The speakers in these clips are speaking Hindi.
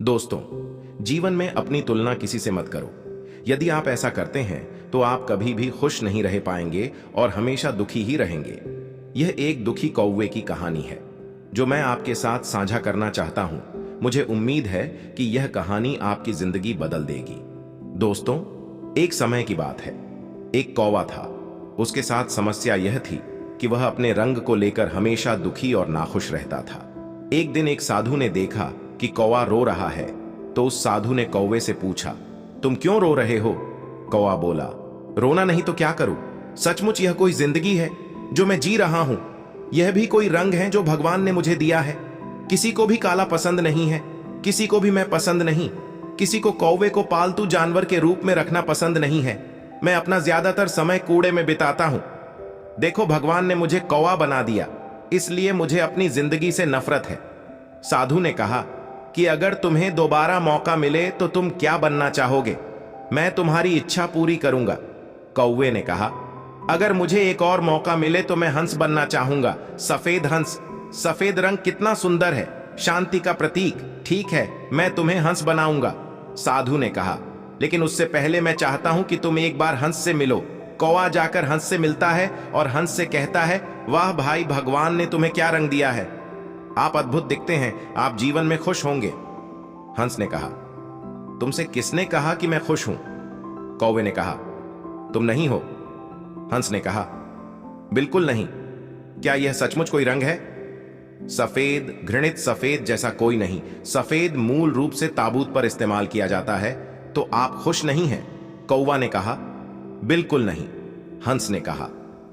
दोस्तों, जीवन में अपनी तुलना किसी से मत करो। यदि आप ऐसा करते हैं तो आप कभी भी खुश नहीं रह पाएंगे और हमेशा दुखी ही रहेंगे। यह एक दुखी कौवे की कहानी है जो मैं आपके साथ साझा करना चाहता हूं। मुझे उम्मीद है कि यह कहानी आपकी जिंदगी बदल देगी। दोस्तों, एक समय की बात है। एक कौवा था। उसके साथ समस्या यह थी कि वह अपने रंग को लेकर हमेशा दुखी और नाखुश रहता था। एक दिन एक साधु ने देखा कि कौवा रो रहा है, तो उस साधु ने कौवे से पूछा, तुम क्यों रो रहे हो? कौवा बोला, रोना नहीं तो क्या करूं? सचमुच यह कोई जिंदगी है जो मैं जी रहा हूं। यह भी कोई रंग है जो भगवान ने मुझे दिया है। किसी को भी काला पसंद नहीं है, किसी को भी मैं पसंद नहीं। किसी को कौवे को पालतू जानवर के रूप में रखना पसंद नहीं है। मैं अपना ज्यादातर समय कूड़े में बिताता हूं। देखो, भगवान ने मुझे कौवा बना दिया, इसलिए मुझे अपनी जिंदगी से नफरत है। साधु ने कहा कि अगर तुम्हें दोबारा मौका मिले तो तुम क्या बनना चाहोगे? मैं तुम्हारी इच्छा पूरी करूंगा। कौवे ने कहा, अगर मुझे एक और मौका मिले तो मैं हंस बनना चाहूंगा। सफेद हंस। सफेद रंग कितना सुंदर है, शांति का प्रतीक। ठीक है, मैं तुम्हें हंस बनाऊंगा। साधु ने कहा, लेकिन उससे पहले मैं चाहता हूं कि तुम एक बार हंस से मिलो। कौवा जाकर हंस से मिलता है और हंस से कहता है, वाह भाई, भगवान ने तुम्हें क्या रंग दिया है। आप अद्भुत दिखते हैं, आप जीवन में खुश होंगे। हंस ने कहा, तुमसे किसने कहा कि मैं खुश हूं? कौवे ने कहा, तुम नहीं हो। हंस ने कहा, बिल्कुल नहीं। क्या यह सचमुच कोई रंग है? सफेद, घृणित सफेद जैसा कोई नहीं। सफेद मूल रूप से ताबूत पर इस्तेमाल किया जाता है। तो आप खुश नहीं हैं? कौवा ने कहा, बिल्कुल नहीं। हंस ने कहा।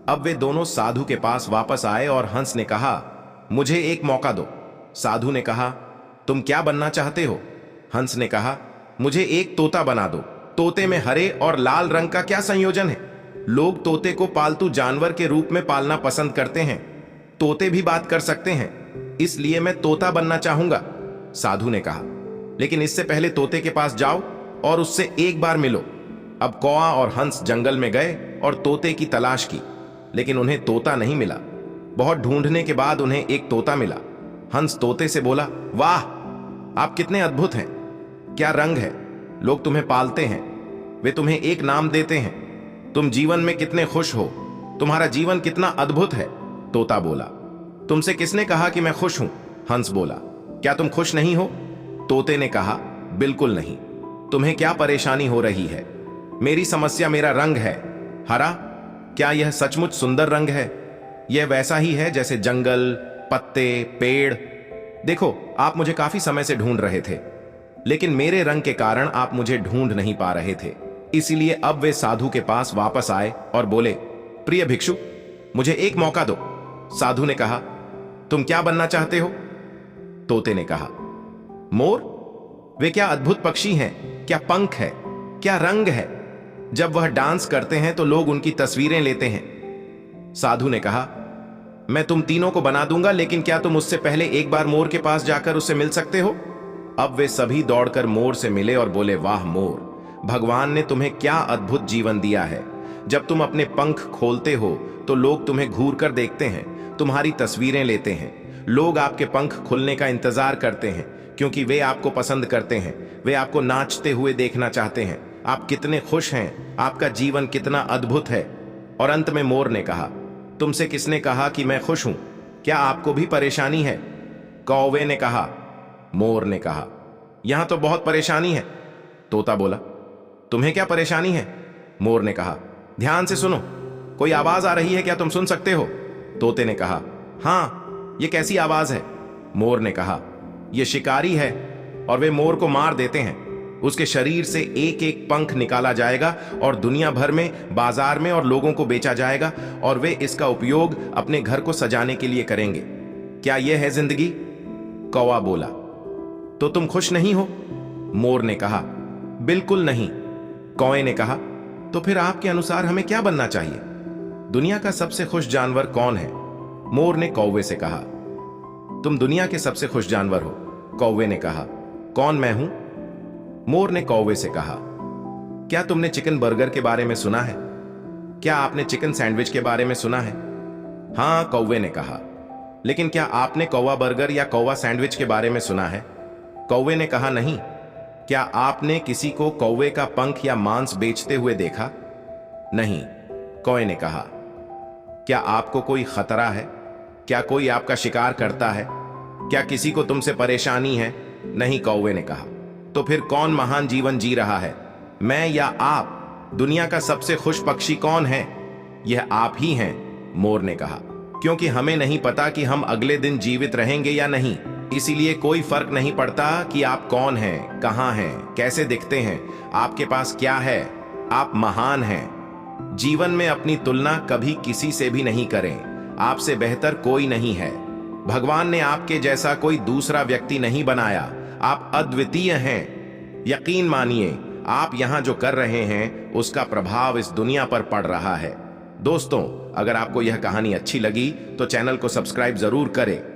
अब वे दोनों साधु के पास वापस आए और हंस ने कहा, मुझे एक मौका दो। साधु ने कहा, तुम क्या बनना चाहते हो? हंस ने कहा, मुझे एक तोता बना दो। तोते में हरे और लाल रंग का क्या संयोजन है? लोग तोते को पालतू जानवर के रूप में पालना पसंद करते हैं। तोते भी बात कर सकते हैं, इसलिए मैं तोता बनना चाहूंगा। साधु ने कहा, लेकिन इससे पहले तोते के पास जाओ और उससे एक बार मिलो। अब कौवा और हंस जंगल में गए और तोते की तलाश की, लेकिन उन्हें तोता नहीं मिला। बहुत ढूंढने के बाद उन्हें एक तोता मिला। हंस तोते से बोला, वाह, आप कितने अद्भुत हैं। क्या रंग है। लोग तुम्हें पालते हैं, वे तुम्हें एक नाम देते हैं। तुम जीवन में कितने खुश हो। तुम्हारा जीवन कितना अद्भुत है। तोता बोला, तुमसे किसने कहा कि मैं खुश हूं? हंस बोला, क्या तुम खुश नहीं हो? तोते ने कहा, बिल्कुल नहीं। तुम्हें क्या परेशानी हो रही है? मेरी समस्या मेरा रंग है, हरा। क्या यह सचमुच सुंदर रंग है? यह वैसा ही है जैसे जंगल, पत्ते, पेड़। देखो, आप मुझे काफी समय से ढूंढ रहे थे, लेकिन मेरे रंग के कारण आप मुझे ढूंढ नहीं पा रहे थे। इसीलिए अब वे साधु के पास वापस आए और बोले, प्रिय भिक्षु, मुझे एक मौका दो। साधु ने कहा, तुम क्या बनना चाहते हो? तोते ने कहा, मोर। वे क्या अद्भुत पक्षी हैं। क्या पंख है, क्या रंग है। जब वह डांस करते हैं तो लोग उनकी तस्वीरें लेते हैं। साधु ने कहा, मैं तुम तीनों को बना दूंगा, लेकिन क्या तुम उससे पहले एक बार मोर के पास जाकर उससे मिल सकते हो? अब वे सभी दौड़कर मोर से मिले और बोले, वाह मोर, भगवान ने तुम्हें क्या अद्भुत जीवन दिया है। जब तुम अपने पंख खोलते हो तो लोग तुम्हें घूर कर देखते हैं, तुम्हारी तस्वीरें लेते हैं। लोग आपके पंख खुलने का इंतजार करते हैं, क्योंकि वे आपको पसंद करते हैं। वे आपको नाचते हुए देखना चाहते हैं। आप कितने खुश हैं, आपका जीवन कितना अद्भुत है। और अंत में मोर ने कहा, तुमसे किसने कहा कि मैं खुश हूं? क्या आपको भी परेशानी है? कौवे ने कहा। मोर ने कहा, यहां तो बहुत परेशानी है। तोता बोला, तुम्हें क्या परेशानी है? मोर ने कहा, ध्यान से सुनो, कोई आवाज आ रही है, क्या तुम सुन सकते हो? तोते ने कहा, हां, ये कैसी आवाज है? मोर ने कहा, ये शिकारी है और वे मोर को मार देते हैं। उसके शरीर से एक एक पंख निकाला जाएगा और दुनिया भर में, बाजार में और लोगों को बेचा जाएगा, और वे इसका उपयोग अपने घर को सजाने के लिए करेंगे। क्या यह है जिंदगी? कौवा बोला, तो तुम खुश नहीं हो? मोर ने कहा, बिल्कुल नहीं। कौवे ने कहा, तो फिर आपके अनुसार हमें क्या बनना चाहिए? दुनिया का सबसे खुश जानवर कौन है? मोर ने कौवे से कहा, तुम दुनिया के सबसे खुश जानवर हो। कौवे ने कहा, कौन मैं हूं? मोर ने कौवे से कहा, क्या तुमने चिकन बर्गर के बारे में सुना है? क्या आपने चिकन सैंडविच के बारे में सुना है? हां, कौवे ने कहा, लेकिन क्या आपने कौवा बर्गर या कौवा सैंडविच के बारे में सुना है? कौवे ने कहा, नहीं। क्या आपने किसी को कौवे का पंख या मांस बेचते हुए देखा? नहीं। कौवे ने कहा, क्या आपको कोई खतरा है? क्या कोई आपका शिकार करता है? क्या किसी को तुमसे परेशानी है? नहीं, कौवे ने कहा। तो फिर कौन महान जीवन जी रहा है, मैं या आप? दुनिया का सबसे खुश पक्षी कौन है? यह आप ही हैं, मोर ने कहा। क्योंकि हमें नहीं पता कि हम अगले दिन जीवित रहेंगे या नहीं, इसीलिए कोई फर्क नहीं पड़ता कि आप कौन हैं, कहां हैं, कैसे दिखते हैं, आपके पास क्या है। आप महान हैं। जीवन में अपनी तुलना कभी किसी से भी नहीं करें। आपसे बेहतर कोई नहीं है। भगवान ने आपके जैसा कोई दूसरा व्यक्ति नहीं बनाया। आप अद्वितीय हैं। यकीन मानिए, आप यहां जो कर रहे हैं उसका प्रभाव इस दुनिया पर पड़ रहा है। दोस्तों, अगर आपको यह कहानी अच्छी लगी तो चैनल को सब्सक्राइब जरूर करें